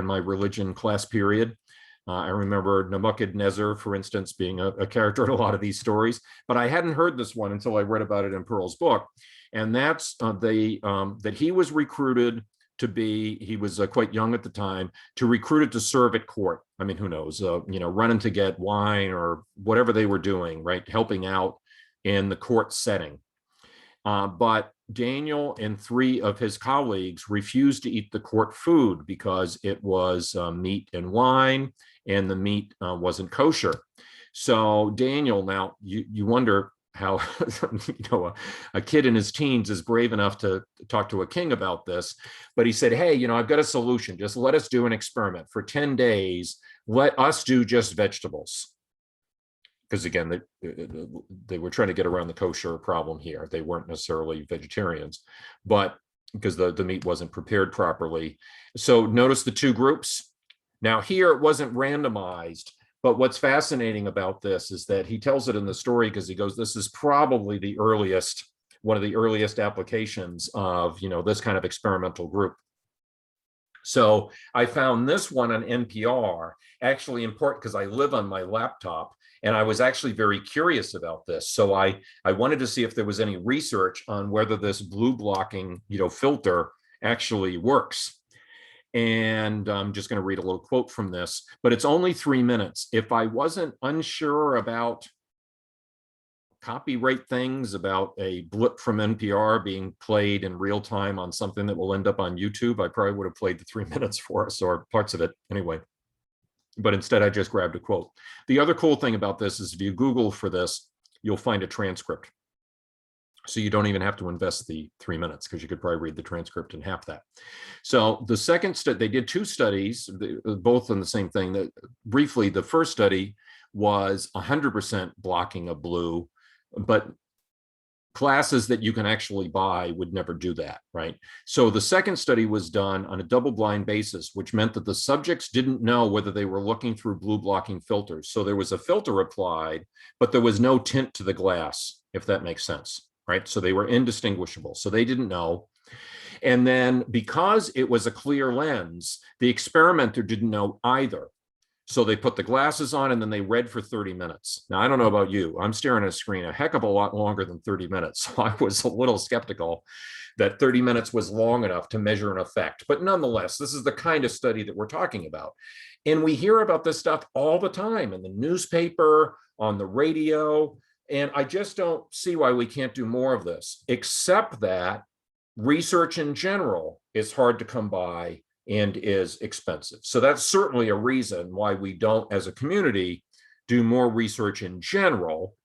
my religion class period. I remember Nebuchadnezzar, for instance, being a character in a lot of these stories, but I hadn't heard this one until I read about it in Pearl's book. And that's that he was recruited to be, he was quite young at the time, recruited to serve at court. I mean, who knows, running to get wine or whatever they were doing, right? Helping out in the court setting. But Daniel and 3 of his colleagues refused to eat the court food because it was meat and wine, and the meat wasn't kosher. So Daniel, now you wonder how a kid in his teens is brave enough to talk to a king about this, but he said, hey, I've got a solution. Just let us do an experiment for 10 days. Let us do just vegetables. Because again, they were trying to get around the kosher problem here. They weren't necessarily vegetarians, but because the meat wasn't prepared properly. So notice the 2 groups. Now here it wasn't randomized, but what's fascinating about this is that he tells it in the story because he goes, this is probably one of the earliest applications of, this kind of experimental group. So I found this one on NPR actually important because I live on my laptop, and I was actually very curious about this. So I wanted to see if there was any research on whether this blue blocking, filter actually works. And I'm just going to read a little quote from this, but it's only 3 minutes. If I wasn't unsure about copyright things, about a blip from NPR being played in real time on something that will end up on YouTube, I probably would have played the 3 minutes for us, or parts of it anyway. But instead, I just grabbed a quote. The other cool thing about this is if you Google for this, you'll find a transcript. So you don't even have to invest the 3 minutes, because you could probably read the transcript in half that. So the second study, they did 2 studies, both on the same thing. Briefly, the first study was 100% blocking of blue, but classes that you can actually buy would never do that, right? So the second study was done on a double-blind basis, which meant that the subjects didn't know whether they were looking through blue blocking filters. So there was a filter applied, but there was no tint to the glass, if that makes sense, right? So they were indistinguishable. So they didn't know. And then because it was a clear lens, the experimenter didn't know either. So they put the glasses on and then they read for 30 minutes. Now, I don't know about you. I'm staring at a screen a heck of a lot longer than 30 minutes. So I was a little skeptical that 30 minutes was long enough to measure an effect. But nonetheless, this is the kind of study that we're talking about. And we hear about this stuff all the time in the newspaper, on the radio. And I just don't see why we can't do more of this, except that research in general is hard to come by and is expensive. So that's certainly a reason why we don't, as a community, do more research in general.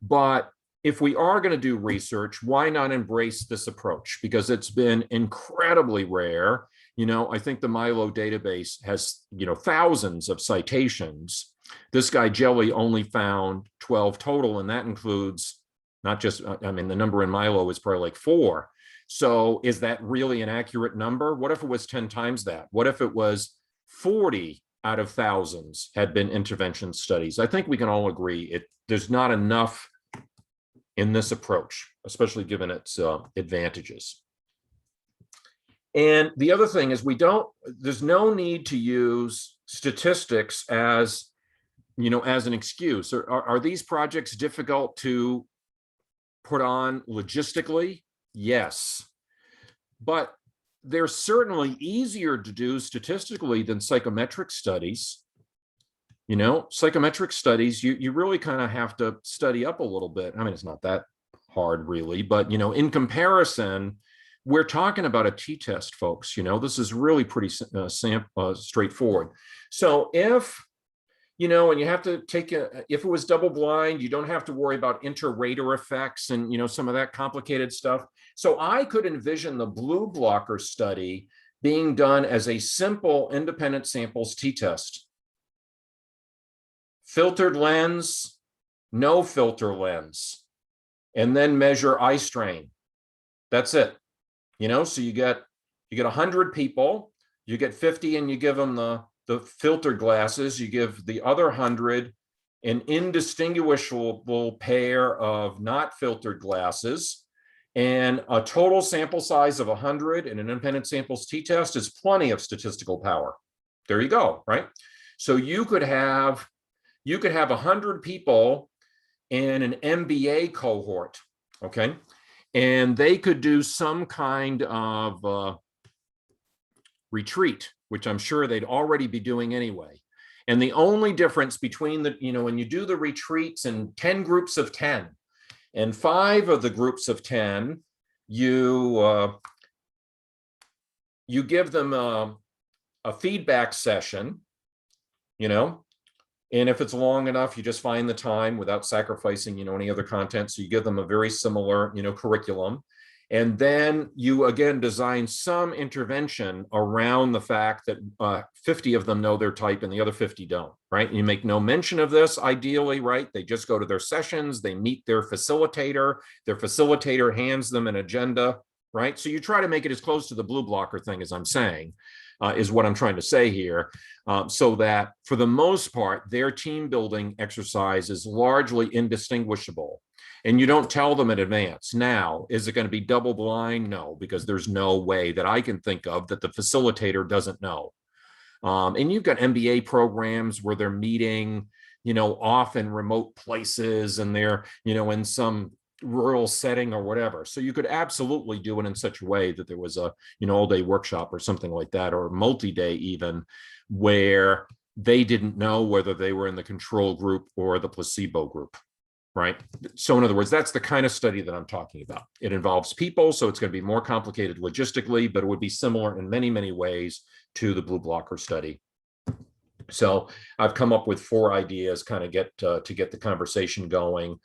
But if we are going to do research, why not embrace this approach? Because it's been incredibly rare. I think the Milo database has, thousands of citations. This guy, Jelly, only found 12 total, and that includes not just, the number in Milo is probably like 4. So is that really an accurate number? What if it was 10 times that? What if it was 40 out of thousands had been intervention studies? I think we can all agree there's not enough in this approach, especially given its advantages. And the other thing is there's no need to use statistics as an excuse. Are these projects difficult to put on logistically? Yes, but they're certainly easier to do statistically than psychometric studies. Psychometric studies, you really kind of have to study up a little bit. It's not that hard really, but in comparison, we're talking about a t-test, folks. This is really pretty straightforward. So if and you have to take if it was double blind, you don't have to worry about inter-rater effects and, some of that complicated stuff. So I could envision the blue blocker study being done as a simple independent samples t-test. Filtered lens, no filter lens, and then measure eye strain. That's it. So you get 100 people, you get 50 and you give them the filtered glasses, you give the other 100 an indistinguishable pair of not filtered glasses, And a total sample size of 100 in an independent samples t-test is plenty of statistical power. There you go, right? So you could have 100 people in an MBA cohort, okay? And they could do some kind of retreat, which I'm sure they'd already be doing anyway. And the only difference between when you do the retreats in 10 groups of 10, and 5 of the groups of 10, you give them a feedback session, and if it's long enough, you just find the time without sacrificing, any other content. So you give them a very similar, curriculum. And then you, again, design some intervention around the fact that 50 of them know their type and the other 50 don't, right? You make no mention of this, ideally, right? They just go to their sessions, they meet their facilitator hands them an agenda, right? So you try to make it as close to the blue blocker thing as I'm saying, is what I'm trying to say here, so that for the most part, their team building exercise is largely indistinguishable. And you don't tell them in advance. Now, is it going to be double blind? No, because there's no way that I can think of that the facilitator doesn't know. And you've got MBA programs where they're meeting, off in remote places, and they're, in some rural setting or whatever. So you could absolutely do it in such a way that there was a, all-day workshop or something like that, or multi-day even, where they didn't know whether they were in the control group or the placebo group. Right. So in other words, that's the kind of study that I'm talking about. It involves people, so it's going to be more complicated logistically, but it would be similar in many, many ways to the blue blocker study. So I've come up with 4 ideas kind of to get the conversation going.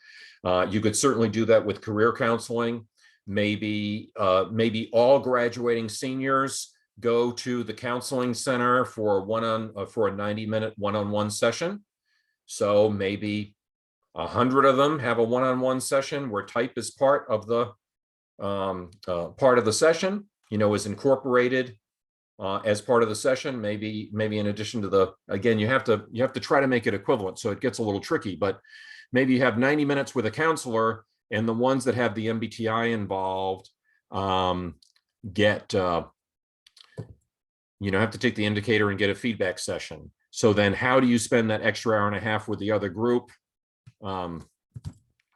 You could certainly do that with career counseling. Maybe all graduating seniors go to the counseling center for a 90-minute one-on-one session. So maybe 100 of them have a one-on-one session where type is part of the session, is incorporated as part of the session. Maybe in addition to again, you have to try to make it equivalent, so it gets a little tricky. But maybe you have 90 minutes with a counselor, and the ones that have the MBTI involved have to take the indicator and get a feedback session. So then, how do you spend that extra hour and a half with the other group? I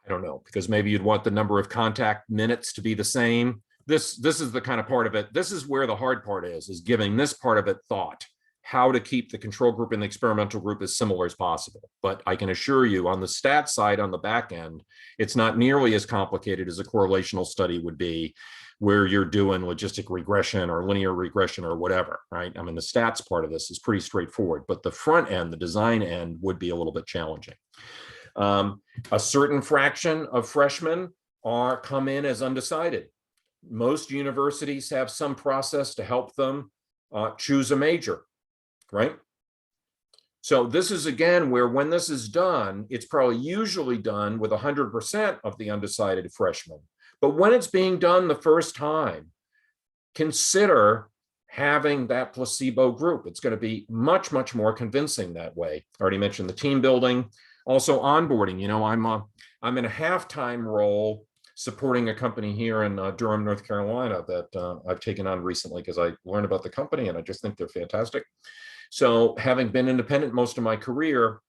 don't know, because maybe you'd want the number of contact minutes to be the same. This is the kind of part of it. This is where the hard part is giving this part of it thought, how to keep the control group and the experimental group as similar as possible. But I can assure you, on the stat side, on the back end, it's not nearly as complicated as a correlational study would be, where you're doing logistic regression or linear regression or whatever, right? I mean, the stats part of this is pretty straightforward, but the front end, the design end, would be a little bit challenging. A certain fraction of freshmen come in as undecided. Most universities have some process to help them choose a major, right? So this is, again, where when this is done, it's probably usually done with 100% of the undecided freshmen. But when it's being done the first time, consider having that placebo group. It's going to be much, much more convincing that way. I already mentioned the team building. Also onboarding. I'm in a half-time role supporting a company here in Durham, North Carolina that I've taken on recently because I learned about the company and I just think they're fantastic. So having been independent most of my career,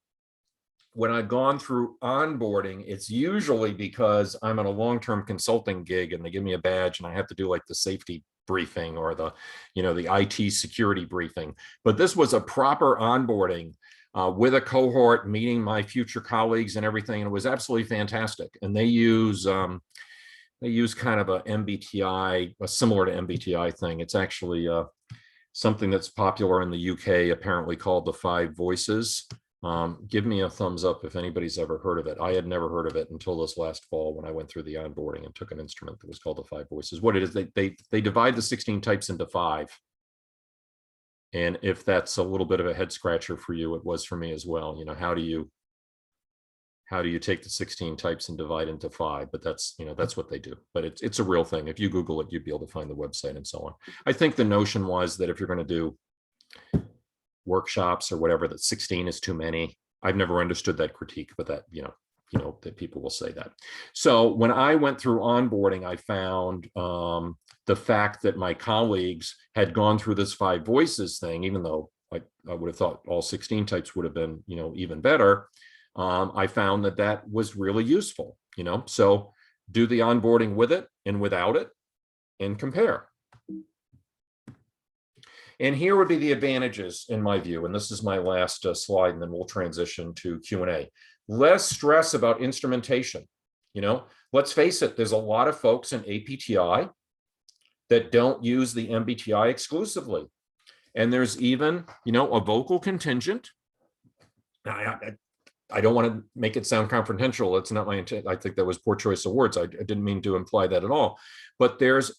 when I've gone through onboarding, it's usually because I'm on a long-term consulting gig and they give me a badge and I have to do like the safety briefing or the IT security briefing. But this was a proper onboarding with a cohort, meeting my future colleagues and everything, and it was absolutely fantastic. And they use kind of a MBTI, similar to MBTI thing. It's actually something that's popular in the UK, apparently called the 5 Voices. Give me a thumbs up if anybody's ever heard of it. I had never heard of it until this last fall when I went through the onboarding and took an instrument that was called the 5 Voices. What it is, they divide the 16 types into 5. And if that's a little bit of a head scratcher for you, it was for me as well. How do you take the 16 types and divide into 5? But that's what they do. But it's a real thing. If you Google it, you'd be able to find the website and so on. I think the notion was that if you're going to do workshops or whatever, that 16 is too many. I've never understood that critique, but that, that people will say that. So when I went through onboarding, I found the fact that my colleagues had gone through this 5 voices thing, even though I would have thought all 16 types would have been, even better. I found that was really useful, so do the onboarding with it and without it and compare. And here would be the advantages in my view. And this is my last slide, and then we'll transition to Q&A. Less stress about instrumentation. Let's face it, there's a lot of folks in APTI that don't use the MBTI exclusively. And there's even, a vocal contingent. I don't want to make it sound confrontational. It's not my intent. I think that was poor choice of words. I didn't mean to imply that at all. But there's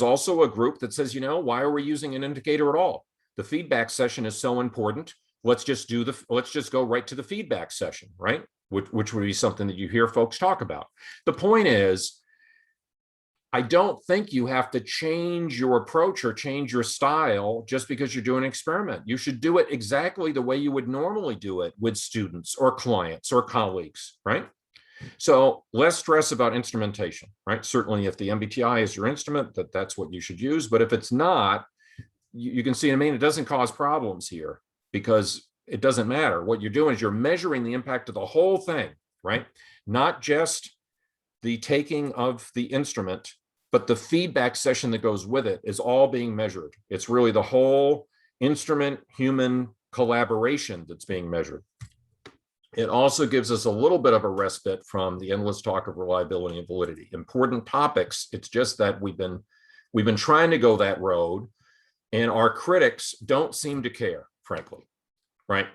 also a group that says, why are we using an indicator at all? The feedback session is so important. Let's just go right to the feedback session, right? Which would be something that you hear folks talk about. The point is, I don't think you have to change your approach or change your style just because you're doing an experiment. You should do it exactly the way you would normally do it with students or clients or colleagues, right? So less stress about instrumentation, right? Certainly if the MBTI is your instrument, that's what you should use. But if it's not, you can see, it doesn't cause problems here because it doesn't matter. What you're doing is you're measuring the impact of the whole thing, right? Not just the taking of the instrument, but the feedback session that goes with it is all being measured. It's really the whole instrument-human collaboration that's being measured. It also gives us a little bit of a respite from the endless talk of reliability and validity. Important topics. It's just that we've been trying to go that road, and our critics don't seem to care, frankly, right?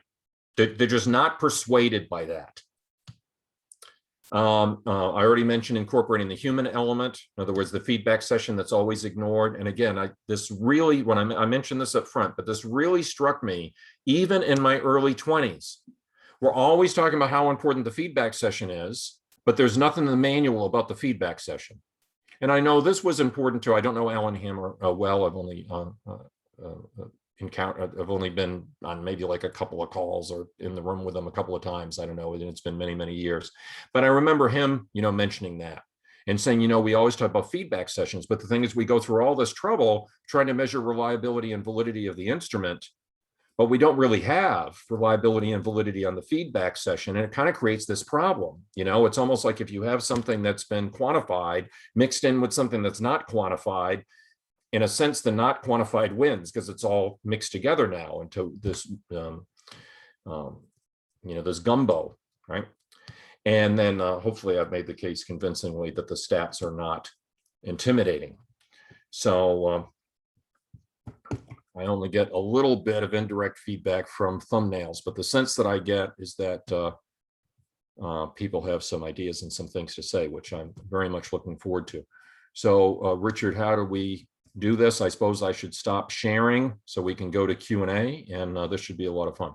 They're just not persuaded by that. I already mentioned incorporating the human element. In other words, the feedback session that's always ignored. And again, I mentioned this up front, but this really struck me even in my early 20s. We're always talking about how important the feedback session is, but there's nothing in the manual about the feedback session. And I know this was important too. I don't know Alan Hammer well. I've only I've only been on maybe like a couple of calls or in the room with him a couple of times. I don't know. It's been many, many years. But I remember him, mentioning that and saying, we always talk about feedback sessions. But the thing is, we go through all this trouble trying to measure reliability and validity of the instrument, but we don't really have reliability and validity on the feedback session. And it kind of creates this problem. It's almost like if you have something that's been quantified mixed in with something that's not quantified, in a sense, the not quantified wins because it's all mixed together now into this, this gumbo, right? And then hopefully I've made the case convincingly that the stats are not intimidating. So I only get a little bit of indirect feedback from thumbnails, but the sense that I get is that people have some ideas and some things to say, which I'm very much looking forward to. So Richard, how do we do this? I suppose I should stop sharing so we can go to Q&A, and this should be a lot of fun.